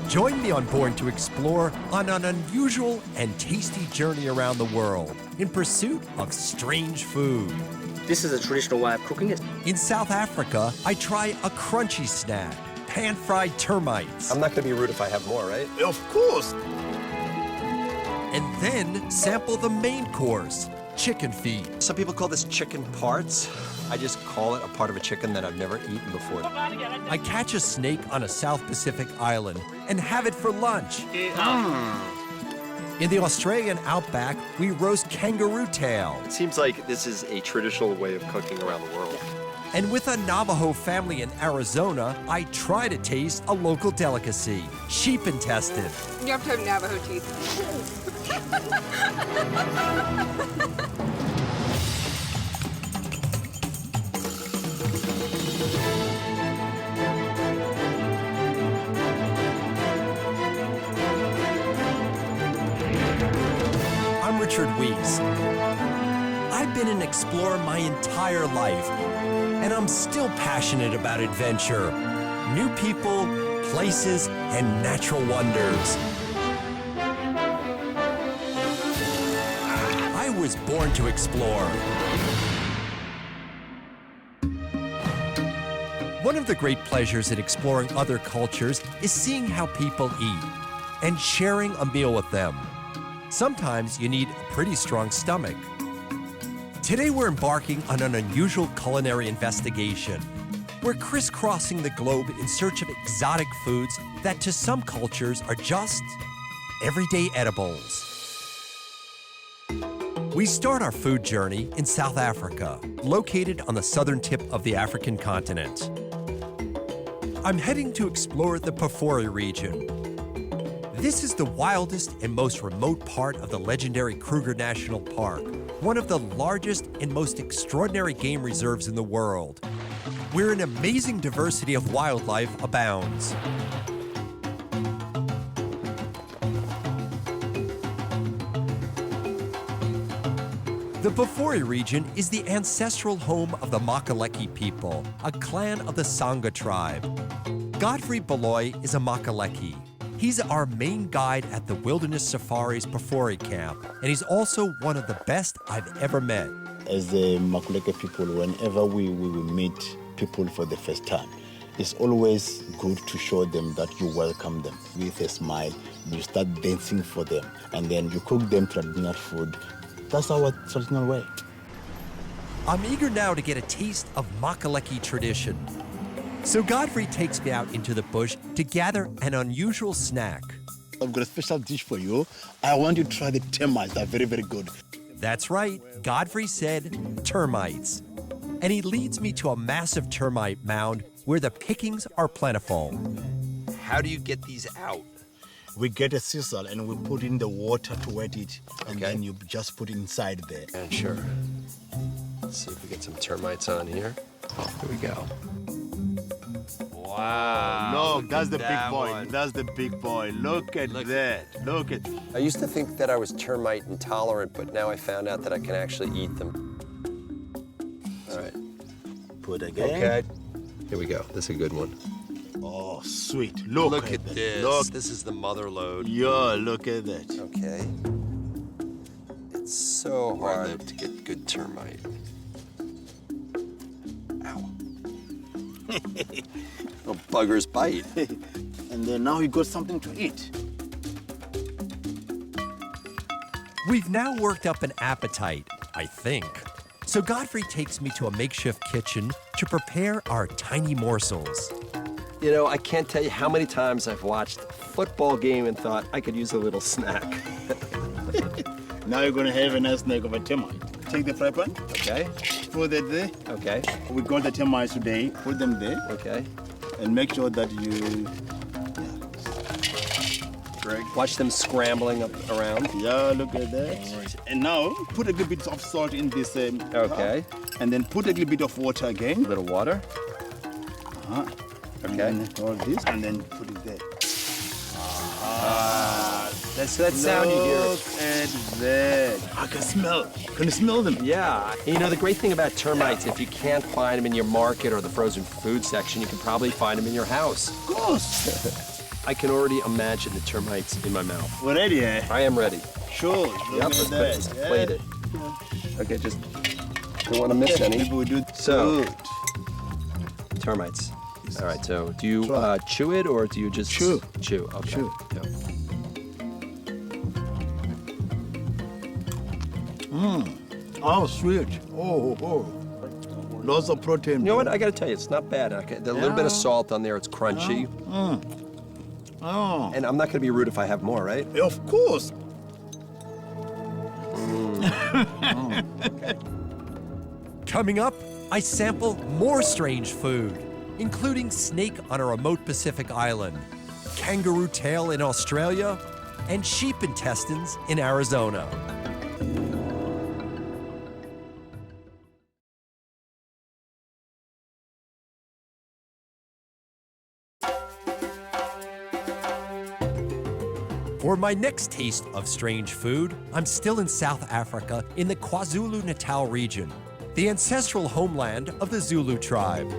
Join me on Born to Explore on an unusual and tasty journey around the world in pursuit of strange food. This is a traditional way of cooking it. In South Africa, I try a crunchy snack, pan-fried termites. I'm not going to be rude if I have more, right? Of course. And then sample the main course, chicken feet. Some people call this chicken parts. I just call it a part of a chicken that I've never eaten before. I catch a snake on a South Pacific island and have it for lunch. In the Australian outback, we roast kangaroo tail. It seems like this is a traditional way of cooking around the world. And with a Navajo family in Arizona, I try to taste a local delicacy, sheep intestine. You have to have Navajo teeth. I'm Richard Weiss. I've been an explorer my entire life, and I'm still passionate about adventure, new people, places, and natural wonders. I was born to explore. One of the great pleasures in exploring other cultures is seeing how people eat and sharing a meal with them. Sometimes you need a pretty strong stomach. Today we're embarking on an unusual culinary investigation. We're crisscrossing the globe in search of exotic foods that to some cultures are just everyday edibles. We start our food journey in South Africa, located on the southern tip of the African continent. I'm heading to explore the Pafori region. This is the wildest and most remote part of the legendary Kruger National Park, one of the largest and most extraordinary game reserves in the world, where an amazing diversity of wildlife abounds. The Pafori region is the ancestral home of the Makaleki people, a clan of the Sangha tribe. Godfrey Beloy is a Makaleki. He's our main guide at the Wilderness Safari's Pafori camp, and he's also one of the best I've ever met. As the Makuleke people, whenever we meet people for the first time, it's always good to show them that you welcome them with a smile. You start dancing for them, and then you cook them traditional food. That's our traditional way. I'm eager now to get a taste of Makaleki tradition. So Godfrey takes me out into the bush to gather an unusual snack. I've got a special dish for you. I want you to try the termites. They're very, very good. That's right, Godfrey said termites. And he leads me to a massive termite mound where the pickings are plentiful. How do you get these out? We get a sisal and we put in the water to wet it, and Okay. then you just put it inside there. And sure. Let's see if we get some termites on here. Here we go. Wow. Look, that's the big that boy. one. That's the big boy. Look at that. Look at. I used to think that I was termite intolerant, but now I found out that I can actually eat them. All right. Put again. Okay. Here we go. This is a good one. Oh, sweet. Look at that. this. Look. This is the mother load. Yeah, look at that. Okay. It's so hard to get good termite. Ow. Oh, buggers bite. And then now you got something to eat. We've now worked up an appetite, I think. So Godfrey takes me to a makeshift kitchen to prepare our tiny morsels. You know, I can't tell you how many times I've watched a football game and thought I could use a little snack. Now you're gonna have a nice snack of a termite. Take the fry pan, Okay? put it there. Okay. We got the termites today. Put them there, Okay. and make sure that you. Greg. Watch them scrambling up around. Yeah, look at that. And now put a little bit of salt in this. Okay. And then put a little bit of water again. A little water. Uh-huh. Okay. And then all this, and then put it there. That's that sound you hear. Look at that. I can smell. Can you smell them? Yeah. You know, the great thing about termites, if you can't find them in your market or the frozen food section, you can probably find them in your house. Of course. I can already imagine the termites in my mouth. We're ready, eh? I am ready. Sure. Yep, let's plate it. Okay, just don't want to miss any. People do So- good. Termites. All right, so do you Try. chew it or do you just... Chew. Chew, okay. Chew. Yeah. Oh, sweet. Oh. Lots of protein. You know what, I gotta tell you, it's not bad. Okay, there's a little bit of salt on there, it's crunchy. Oh, And I'm not gonna be rude if I have more, right? of course. Coming up, I sample more strange food, including snake on a remote Pacific island, kangaroo tail in Australia, and sheep intestines in Arizona. For my next taste of strange food, I'm still in South Africa in the KwaZulu-Natal region, the ancestral homeland of the Zulu tribe.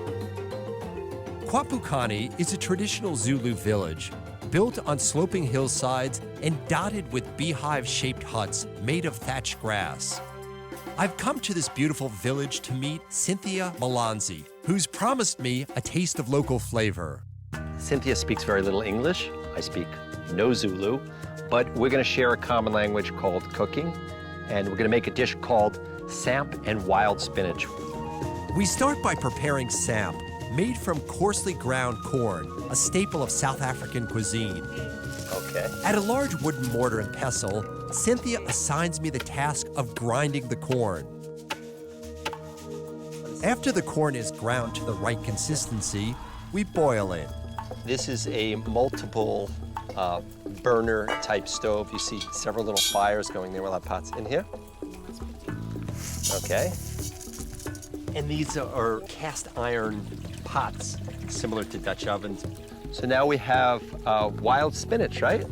Kwapukani is a traditional Zulu village built on sloping hillsides and dotted with beehive-shaped huts made of thatched grass. I've come to this beautiful village to meet Cynthia Malanzi, who's promised me a taste of local flavor. Cynthia speaks very little English. I speak no Zulu, but we're gonna share a common language called cooking, and we're gonna make a dish called samp and wild spinach. We start by preparing samp, made from coarsely ground corn, a staple of South African cuisine. Okay. At a large wooden mortar and pestle, Cynthia assigns me the task of grinding the corn. After the corn is ground to the right consistency, we boil it. This is a multiple burner type stove. You see several little fires going there. We'll have pots in here. Okay. And these are cast iron pots, similar to Dutch ovens. So now we have wild spinach, right?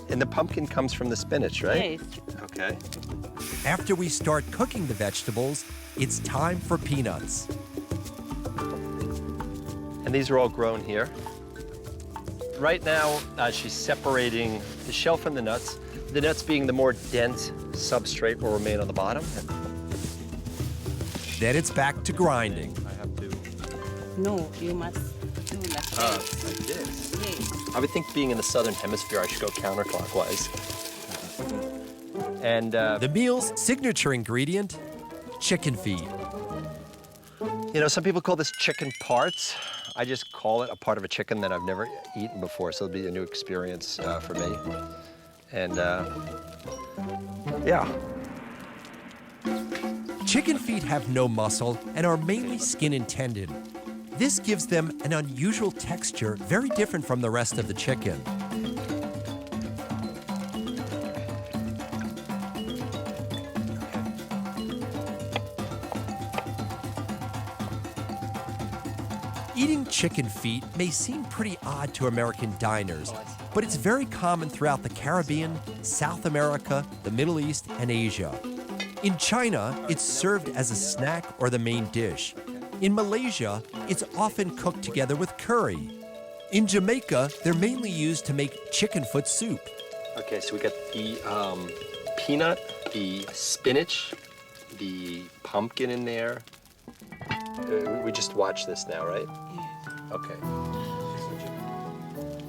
And the pumpkin comes from the spinach, right? Yes. Okay. After we start cooking the vegetables, it's time for peanuts. And these are all grown here. Right now, she's separating the shell from the nuts being the more dense substrate will remain on the bottom. Then it's back to grinding. I have to... No, you must do like that. like this. Yes. I would think being in the southern hemisphere, I should go counterclockwise. And, The meal's signature ingredient, chicken feet. you know, some people call this chicken parts. I just call it a part of a chicken that I've never eaten before, so it'll be a new experience for me. And, yeah. Chicken feet have no muscle and are mainly skin and tendon. This gives them an unusual texture, very different from the rest of the chicken. Eating chicken feet may seem pretty odd to American diners, but it's very common throughout the Caribbean, South America, the Middle East, and Asia. In China, it's served as a snack or the main dish. In Malaysia, it's often cooked together with curry. In Jamaica, they're mainly used to make chicken foot soup. Okay, so we got the peanut, the spinach, the pumpkin in there. We just watch this now, right? Okay.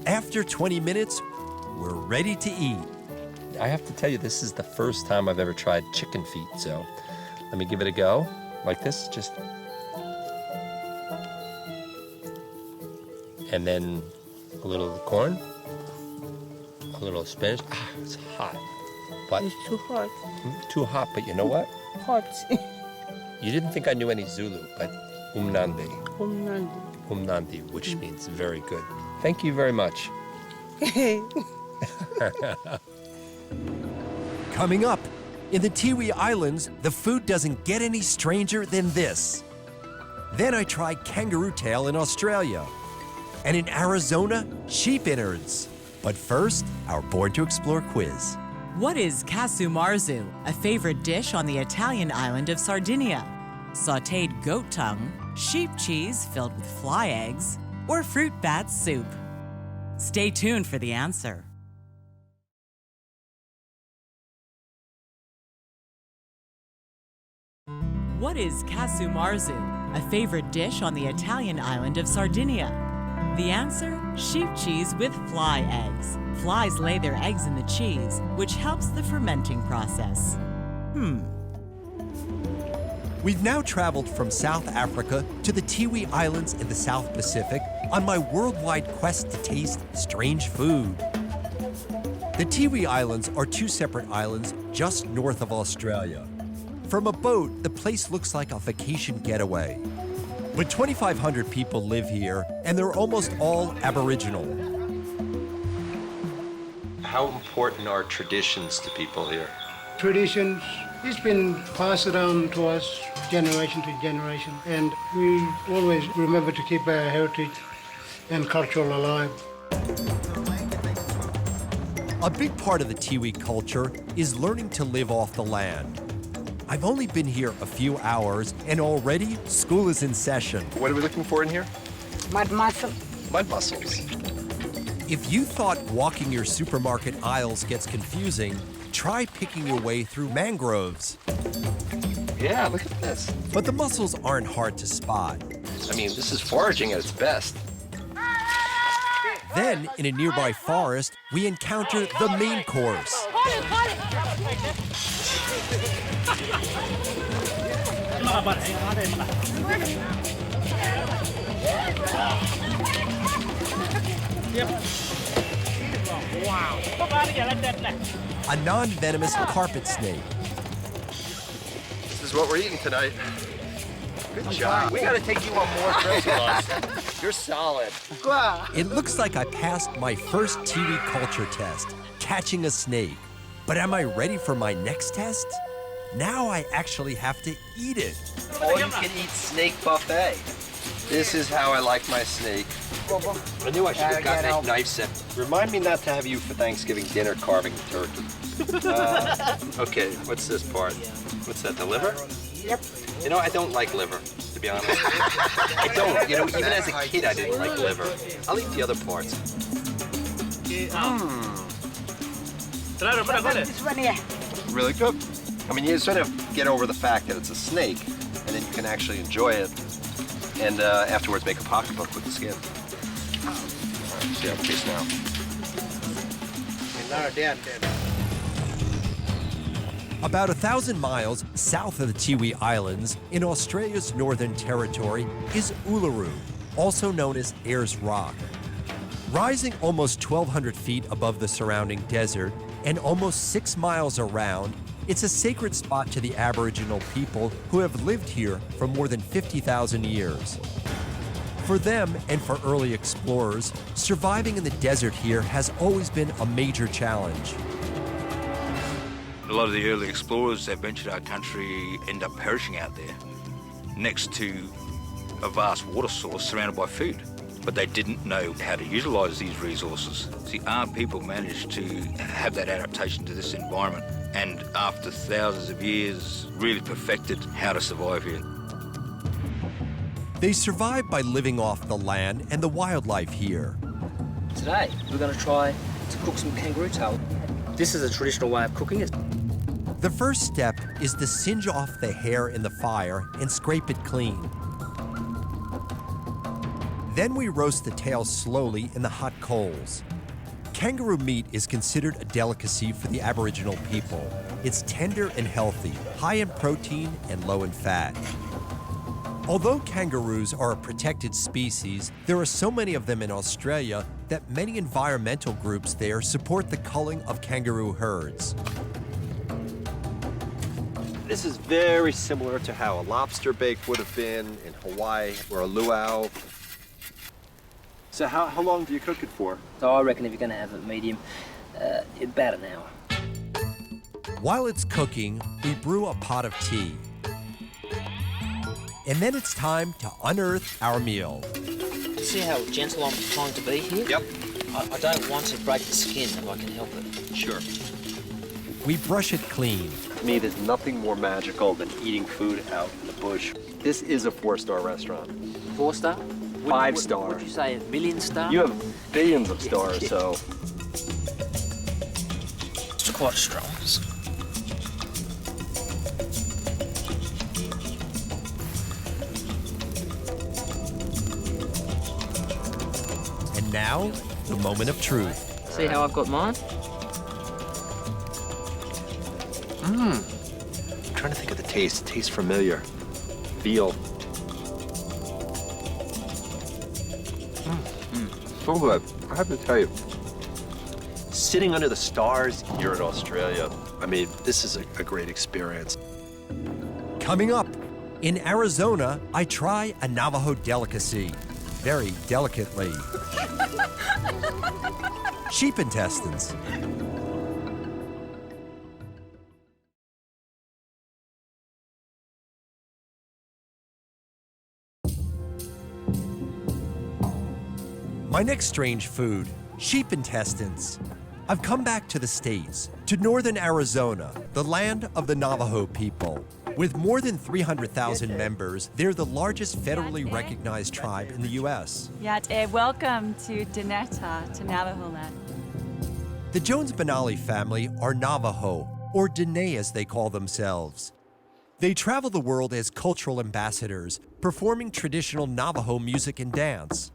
After 20 minutes, we're ready to eat. I have to tell you, this is the first time I've ever tried chicken feet, so let me give it a go. Like this, just... And then a little of the corn, a little spinach. Ah, it's hot. But It's too hot. too hot, but you know what? Hot. You didn't think I knew any Zulu, but umnandi, Umnandi. which means very good. Thank you very much. Coming up, in the Tiwi Islands, the food doesn't get any stranger than this. Then I tried kangaroo tail in Australia. And in Arizona, sheep innards. But first, our Born to Explore quiz. What is casu marzu, a favorite dish on the Italian island of Sardinia? Sautéed goat tongue, sheep cheese filled with fly eggs, or fruit bat soup? Stay tuned for the answer. What is casu marzu, a favorite dish on the Italian island of Sardinia? The answer, sheep cheese with fly eggs. Flies lay their eggs in the cheese, which helps the fermenting process. We've now traveled from South Africa to the Tiwi Islands in the South Pacific on my worldwide quest to taste strange food. The Tiwi Islands are two separate islands just north of Australia. From a boat, the place looks like a vacation getaway. But 2,500 people live here, and they're almost all Aboriginal. How important are traditions to people here? Traditions, it's been passed down to us generation to generation, and we always remember to keep our heritage and culture alive. A big part of the Tiwi culture is learning to live off the land. I've only been here a few hours, and already school is in session. What are we looking for in here? Mud mussel. Mud mussels. If you thought walking your supermarket aisles gets confusing, try picking your way through mangroves. Yeah, look at this. But the mussels aren't hard to spot. I mean, this is foraging at its best. Then, in a nearby forest, we encounter the main course. A non-venomous carpet snake. This is what we're eating tonight. Good job. We gotta take you on more trips with us. You're solid. It looks like I passed my first Tiwi culture test, catching a snake. But am I ready for my next test? Now I actually have to eat it. All-you-can-eat snake buffet. This is how I like my snake. I knew I should have gotten a knife set. Remind me not to have you for Thanksgiving dinner carving turkey. Okay, what's this part? What's that, the liver? Yep. You know, I don't like liver, to be honest. I don't. You know, even as a kid, I didn't like liver. I'll eat the other parts. This one here. Really good. I mean, you sort of get over the fact that it's a snake, and then you can actually enjoy it, and afterwards make a pocketbook with the skin. All right, see how it tastes now. About 1,000 miles south of the Tiwi Islands, in Australia's Northern Territory, is Uluru, also known as Ayers Rock. Rising almost 1,200 feet above the surrounding desert and almost 6 miles around, it's a sacred spot to the Aboriginal people who have lived here for more than 50,000 years. For them and for early explorers, surviving in the desert here has always been a major challenge. A lot of the early explorers that ventured our country end up perishing out there, next to a vast water source surrounded by food. But they didn't know how to utilise these resources. See, our people managed to have that adaptation to this environment, and after thousands of years, really perfected how to survive here. They survive by living off the land and the wildlife here. Today, we're going to try to cook some kangaroo tail. This is a traditional way of cooking it. The first step is to singe off the hair in the fire and scrape it clean. Then we roast the tail slowly in the hot coals. Kangaroo meat is considered a delicacy for the Aboriginal people. It's tender and healthy, high in protein and low in fat. Although kangaroos are a protected species, there are so many of them in Australia that many environmental groups there support the culling of kangaroo herds. This is very similar to how a lobster bake would have been in Hawaii or a luau. So how long do you cook it for? So I reckon if you're going to have it medium, about an hour. While it's cooking, we brew a pot of tea. And then it's time to unearth our meal. See how gentle I'm trying to be here? Yep. I don't want to break the skin if I can help it. Sure. We brush it clean. To me, there's nothing more magical than eating food out in the bush. This is a 4-star restaurant. 4-star? 5-star. Would you say a million star? You have billions of stars, so. It's quite strong. And now, the moment of truth. See how I've got mine? I'm trying to think of the taste. It tastes familiar. Veal. So good. I have to tell you. Sitting under the stars here in Australia, I mean, this is a great experience. Coming up, in Arizona, I try a Navajo delicacy, very delicately. Sheep intestines. My next strange food, sheep intestines. I've come back to the States, to northern Arizona, the land of the Navajo people. With more than 300,000 members, they're the largest federally recognized tribe in the U.S. Welcome to Deneta, to Navajo land. The Jones-Benally family are Navajo, or Dene as they call themselves. They travel the world as cultural ambassadors, performing traditional Navajo music and dance.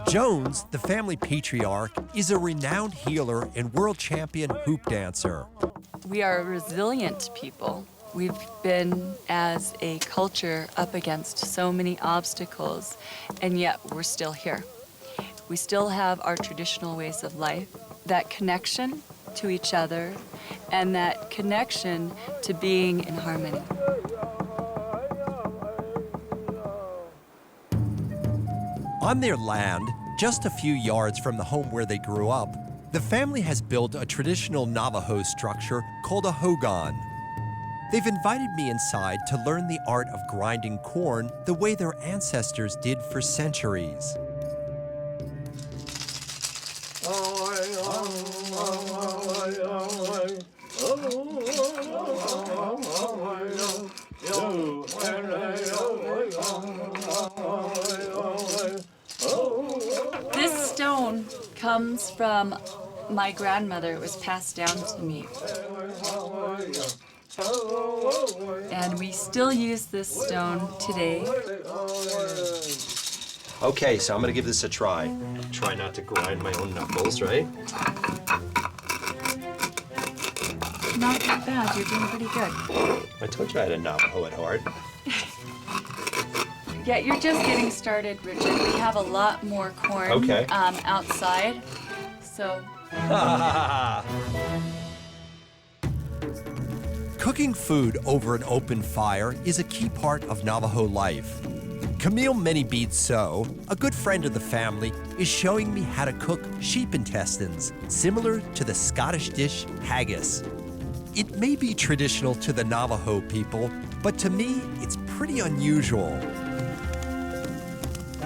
Jones, the family patriarch, is a renowned healer and world champion hoop dancer. We are a resilient people. We've been, as a culture, up against so many obstacles, and yet we're still here. We still have our traditional ways of life, that connection to each other, and that connection to being in harmony. On their land, just a few yards from the home where they grew up, the family has built a traditional Navajo structure called a hogan. They've invited me inside to learn the art of grinding corn the way their ancestors did for centuries. This stone comes from my grandmother. It was passed down to me. And we still use this stone today. Okay, so I'm gonna give this a try. Try not to grind my own knuckles, right? Not that bad, you're doing pretty good. I told you I had a Navajo at heart. Yeah, you're just getting started, Richard. We have a lot more corn outside, so. Cooking food over an open fire is a key part of Navajo life. Camille Manybead So, a good friend of the family, is showing me how to cook sheep intestines, similar to the Scottish dish haggis. It may be traditional to the Navajo people, but to me, it's pretty unusual.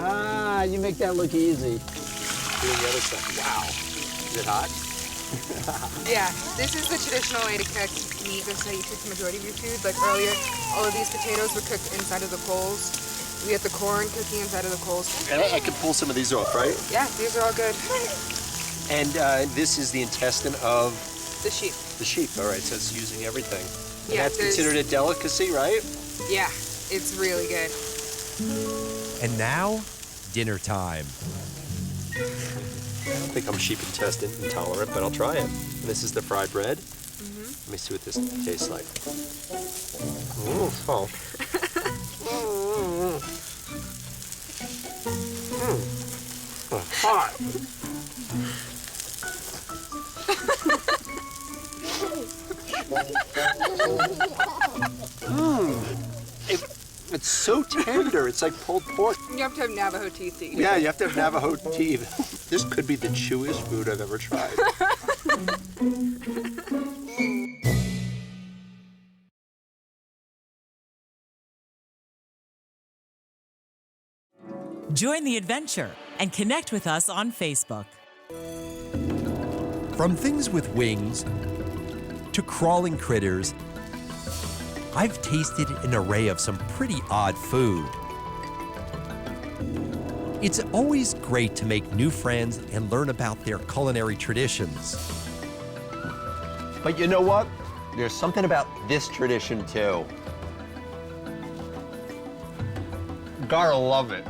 Ah, you make that look easy. Doing the other side. Wow. Is it hot? Yeah, this is the traditional way to cook meat. That's how you cook the majority of your food. Like earlier, all of these potatoes were cooked inside of the coals. We had the corn cooking inside of the coals. And I can pull some of these off, right? Yeah, these are all good. And this is the intestine of? The sheep. The sheep, all right, so it's using everything. And Yeah, that's considered a delicacy, right? Yeah, it's really good. And now, dinner time. I don't think I'm sheep intestine intolerant, but I'll try it. This is the fried bread. Let me see what this tastes like. Oh. Hot. It's so tender. It's like pulled pork. You have to have Navajo teeth to eat it. Yeah, you have to have Navajo teeth. This could be the chewiest food I've ever tried. Join the adventure and connect with us on Facebook. From things with wings to crawling critters, I've tasted an array of some pretty odd food. It's always great to make new friends and learn about their culinary traditions. But you know what? There's something about this tradition too. Gotta love it.